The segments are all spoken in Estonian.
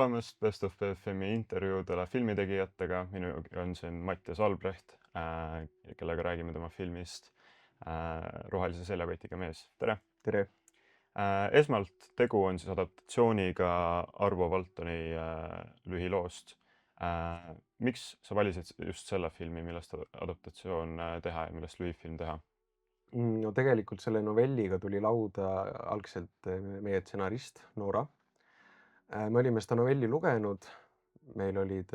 tulemast Best of BFM-i intervjuudele filmitegijatega. Minuga on siin Mattias Albrecht, kellega räägime tema filmist Rohelise seljakotiga mees. Tere! Tere! Esmalt tegu on siis adaptatsiooniga Arvo Valtoni lühiloost. Miks sa valisid just selle filmi, millest adaptatsioon teha ja millest lühifilm teha? No tegelikult selle novelliga tuli lauda algselt meie stsenarist Noora. Me olime seda novelli lugenud, meil olid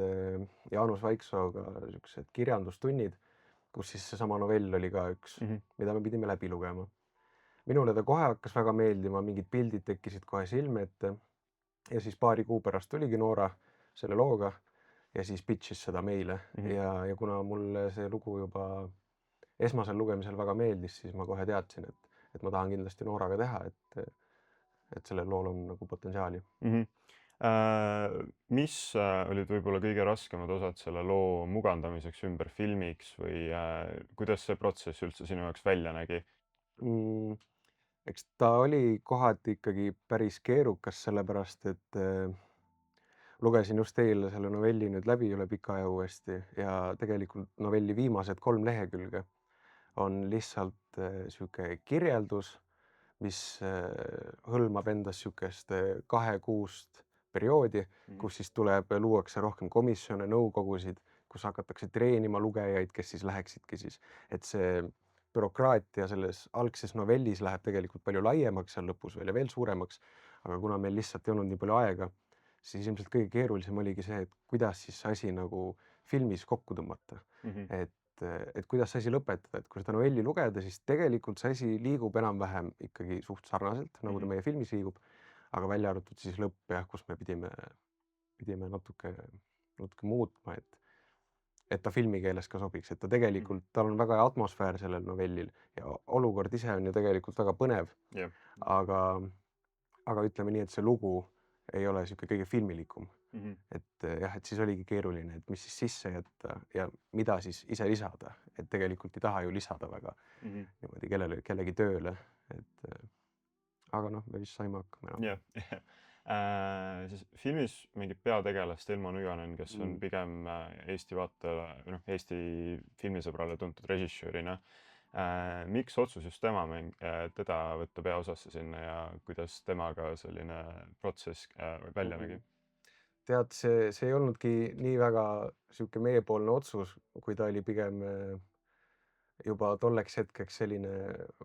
Jaanus Vaiksooga niisugused kirjandustunnid, kus siis seesama novell oli ka üks, mida me pidime läbi lugema. Minule ta kohe hakkas väga meeldima, mingid pildid tekkisid kohe silme ette ja siis paari kuu pärast tuligi Noora selle looga ja siis pitch'is seda meile ja kuna mulle see lugu juba esmasel lugemisel väga meeldis, siis ma kohe teadsin, et ma tahan kindlasti Nooraga teha, et sellel lool on nagu potentsiaali. Mis olid võib-olla kõige raskemad osad selle loo mugandamiseks ümber filmiks või kuidas see protsess üldse sinu jaoks välja nägi? Eks ta oli kohati ikkagi päris keerukas, sellepärast et lugesin just eile selle novelli nüüd läbi üle pika aja uuesti ja tegelikult novelli viimased 3 lehekülge on lihtsalt sihuke kirjeldus, mis hõlmab endas niisugust 2-kuust perioodi, kus siis luuakse rohkem komisjone, nõukogusid, kus hakatakse treenima lugejaid, kes siis läheksidki siis, et see bürokraatia selles algses novellis läheb tegelikult palju laiemaks seal lõpus veel ja veel suuremaks, aga kuna meil lihtsalt ei olnud nii palju aega, siis ilmselt kõige keerulisem oligi see, et kuidas siis see asi nagu filmis kokku tõmmata. Et kuidas see asi lõpetada, et kui seda novelli lugeda, siis tegelikult see asi liigub enam-vähem ikkagi suht sarnaselt, nagu ta meie filmis liigub, aga välja arvatud siis lõpp jah, kus me pidime natuke muutma, et ta filmikeeles ka sobiks, et ta tegelikult, tal on väga hea atmosfäär sellel novellil ja olukord ise on ju tegelikult väga põnev, aga ütleme nii, et see lugu ei ole niisugune kõige filmilikum. Et jah, et siis oligi keeruline, et mis siis sisse jätta ja mida siis ise lisada, et tegelikult ei taha ju lisada väga niimoodi kellegi tööle, et aga noh, me vist saime hakkama. Jah, siis filmis mängib peategelast Elmo Nüganen, kes on pigem Eesti vaatajale, Eesti filmisõbrale tuntud režissöörina. Miks otsus just teda võtta peaosasse sinna ja kuidas temaga selline protsess välja nägi? Tead, see ei olnudki nii väga sihuke meiepoolne otsus, kui ta oli pigem juba tolleks hetkeks selline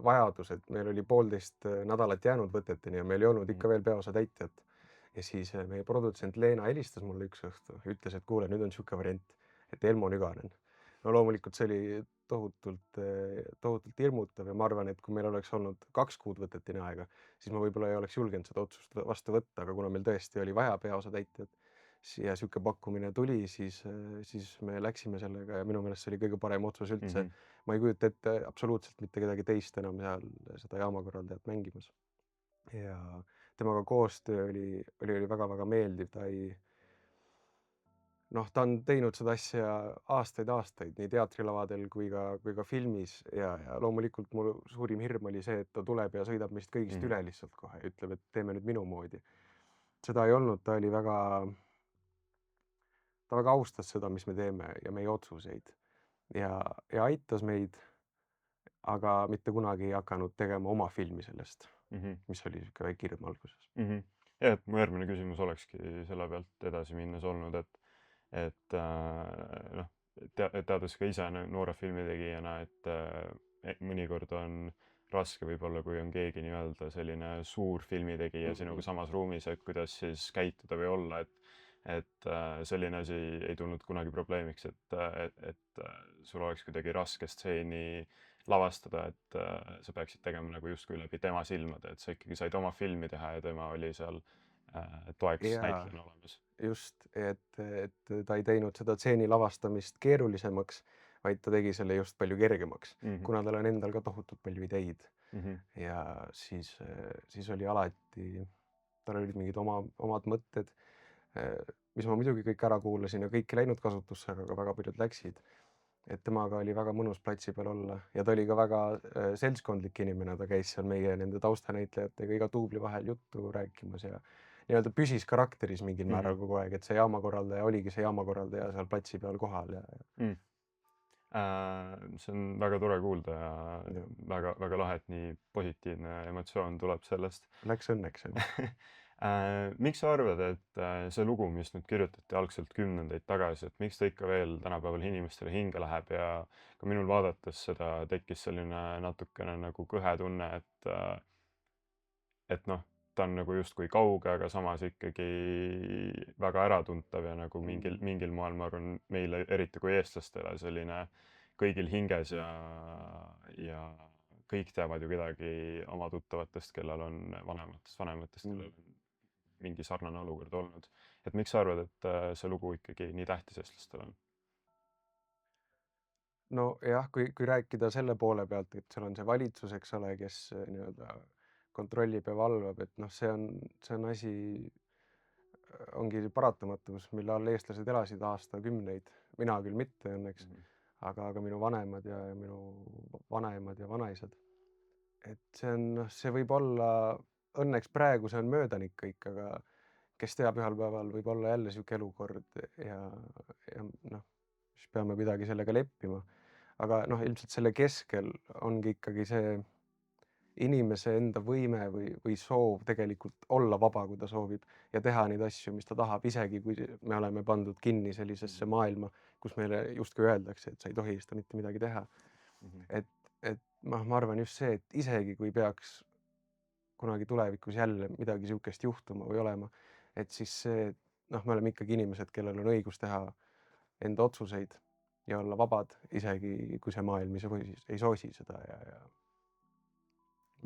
vajadus, et meil oli 1,5 nädalat jäänud võteteni ja meil ei olnud ikka veel peaosa täitjat. Ja siis meie produtsent Leena helistas mulle üks õhtu, ütles, et kuule, nüüd on niisugune variant, et Elmo Nüganen. No loomulikult see oli tohutult hirmutav ja ma arvan, et kui meil oleks olnud 2 kuud võteteni aega, siis ma võib-olla ei oleks julgenud seda otsust vastu võtta, aga kuna meil tõesti oli vaja peaosa täitjat ja niisugune pakkumine tuli, siis me läksime sellega ja minu meelest see oli kõige parem otsus üldse. Ma ei kujuta ette absoluutselt mitte kedagi teist enam seal seda jaamakorraldajat mängimas. Ja temaga koostöö oli väga-väga meeldiv, ta on teinud seda asja aastaid nii teatrilavadel kui ka filmis ja loomulikult mu suurim hirm oli see, et ta tuleb ja sõidab meist kõigist üle lihtsalt kohe ja ütleb, et teeme nüüd minu moodi. Seda ei olnud, ta väga austas seda, mis me teeme ja meie otsuseid ja aitas meid, aga mitte kunagi ei hakanud tegema oma filmi sellest, mis oli niisugune väike hirm alguses. Ja, et mu järgmine küsimus olekski selle pealt edasi minnes olnud, et teades ka ise noore filmitegijana, et mõnikord on raske võib-olla, kui on keegi nii-öelda selline suur filmitegija sinuga samas ruumis, et kuidas siis käituda või olla, et selline asi ei tulnud kunagi probleemiks, et sul oleks kuidagi raske stseeni lavastada, et sa peaksid tegema nagu justkui läbi tema silmade, et sa ikkagi said oma filmi teha ja tema oli seal toeks näitlejana olemas. Just, et ta ei teinud seda stseeni lavastamist keerulisemaks, vaid ta tegi selle just palju kergemaks, kuna tal on endal ka tohutult palju ideid. Ja siis oli alati, tal olid mingid omad mõtted, mis ma muidugi kõik ära kuulasin ja kõik ei läinud kasutusse, aga väga paljud läksid. Et temaga oli väga mõnus platsi peal olla ja ta oli ka väga seltskondlik inimene, ta käis seal meie nende taustanäitlejatega iga duubli vahel juttu rääkimas ja nii-öelda püsis karakteris mingil määral Mhm. kogu aeg, et see jaamakorraldaja oligi see jaamakorraldaja seal platsi peal kohal ja See on väga tore kuulda ja ja väga, väga lahe, et nii positiivne emotsioon tuleb sellest. läks õnneks, jah. Miks sa arvad, et see lugu, mis nüüd kirjutati algselt kümnendeid tagasi, et miks ta ikka veel tänapäeval inimestele hinge läheb ja ka minul vaadates seda tekkis selline natukene nagu kõhe tunne, et noh, ta on nagu justkui kauge, aga samas ikkagi väga äratuntav ja nagu mingil moel, ma arvan, meile, eriti kui eestlastele, selline kõigil hinges ja kõik teavad ju kedagi oma tuttavatest, kellel on vanematest, kellel on mingi sarnane olukord olnud. Et miks sa arvad, et see lugu ikkagi nii tähtis eestlastele on? Nojah, kui rääkida selle poole pealt, et seal on see valitsus, eks ole, kes nii-öelda kontrollib ja valvab, et noh, see on asi, ongi paratamatus, mille all eestlased elasid aastakümneid. Mina küll mitte õnneks, Mhm. aga minu vanemad ja minu vanaemad ja vanaisad. Et see on, noh, see võib olla, õnneks praegu see on möödanik kõik, aga kes teab, ühel päeval võib olla jälle sihuke elukord ja noh, siis peame kuidagi sellega leppima. Aga noh, ilmselt selle keskel ongi ikkagi see inimese enda võime või soov tegelikult olla vaba, kui ta soovib ja teha neid asju, mis ta tahab, isegi kui me oleme pandud kinni sellisesse Mhm. maailma, kus meile justkui öeldakse, et sa ei tohi seda mitte midagi teha. Mhm. et noh, ma arvan just see, et isegi kui peaks kunagi tulevikus jälle midagi niisugust juhtuma või olema, et siis see, noh, me oleme ikkagi inimesed, kellel on õigus teha enda otsuseid ja olla vabad, isegi kui see maailm ei soosi seda ja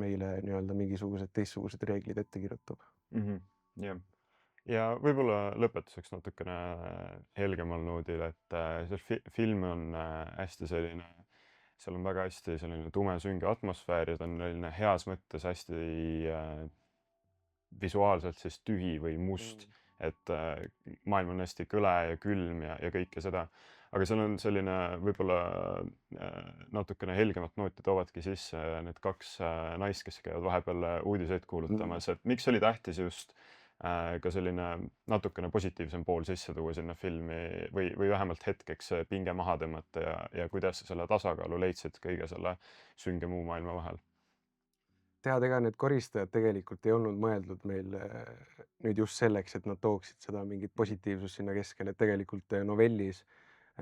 meile nii-öelda mingisugused teistsugused reeglid ette kirjutab. Mhm. Jah. Ja võib-olla lõpetuseks natukene helgemal noodil, et see film on hästi selline, seal on väga hästi selline tume sünge atmosfäär ja ta on selline heas mõttes hästi visuaalselt siis tühi või must, et maailm on hästi kõle ja külm ja kõike seda. aga seal on selline võib-olla natukene helgemat nooti toovadki sisse need kaks naist, kes käivad vahepeal uudiseid kuulutamas, et miks oli tähtis just ka selline natukene positiivsem pool sisse tuua sinna filmi või vähemalt hetkeks see pinge maha tõmmata ja kuidas sa selle tasakaalu leidsid kõige selle sünge muu maailma vahel? tead, ega need koristajad tegelikult ei olnud mõeldud meil nüüd just selleks, et nad tooksid seda mingit Mhm. positiivsust sinna keskele, et tegelikult novellis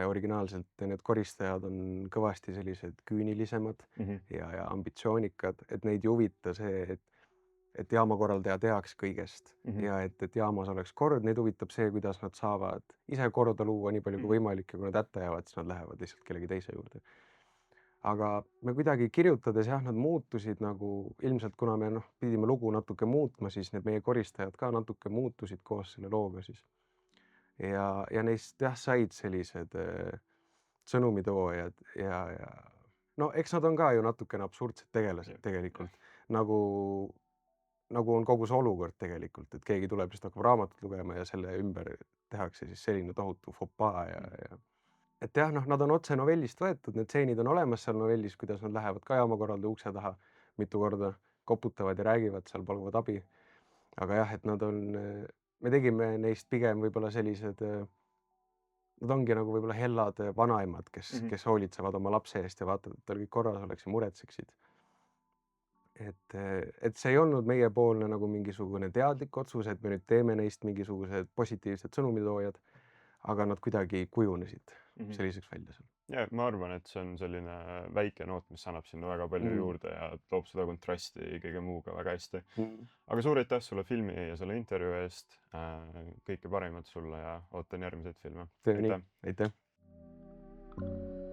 originaalselt need koristajad on kõvasti sellised küünilisemad Mhm. ja ambitsioonikad, et neid ei huvita see, et jaamakorraldaja teaks kõigest Mhm. ja et jaamas oleks kord, neid huvitab see, kuidas nad saavad ise korda luua nii palju kui Mhm. võimalik ja kui nad hätta jäävad, siis nad lähevad lihtsalt kellegi teise juurde. Aga me kuidagi kirjutades jah, nad muutusid nagu ilmselt, kuna me noh, pidime lugu natuke muutma, siis need meie koristajad ka natuke muutusid koos selle looga siis. Ja neist jah, said sellised sõnumitoojad ja no eks nad on ka ju natukene absurdsed tegelased Jah, jah. tegelikult, nagu nagu on kogu see olukord tegelikult, et keegi tuleb, lihtsalt hakkab raamatut lugema ja selle ümber tehakse siis selline tohutu fopaa Mhm. ja et jah, noh, nad on otse novellist võetud, need stseenid on olemas seal novellis, kuidas nad lähevad ka jaamakorraldaja ukse taha mitu korda, koputavad ja räägivad seal, paluvad abi. aga jah, et nad on, me tegime neist pigem võib-olla sellised, nad ongi nagu võib-olla hellad vanaemad, Mhm. kes hoolitsevad oma lapse eest ja vaatavad, et tal kõik korras oleks ja muretseksid. et see ei olnud meiepoolne nagu mingisugune teadlik otsus, et me nüüd teeme neist mingisugused positiivsed sõnumitoojad, aga nad kuidagi kujunesid Mhm. selliseks välja seal. Ja ma arvan, et see on selline väike noot, mis annab sinna väga palju Mm. juurde ja toob seda kontrasti kõige muuga väga hästi. Mm. aga suur aitäh sulle filmi ja selle intervjuu eest. Kõike paremat sulle ja ootan järgmiseid filme. Teeme nii, aitäh! aitäh!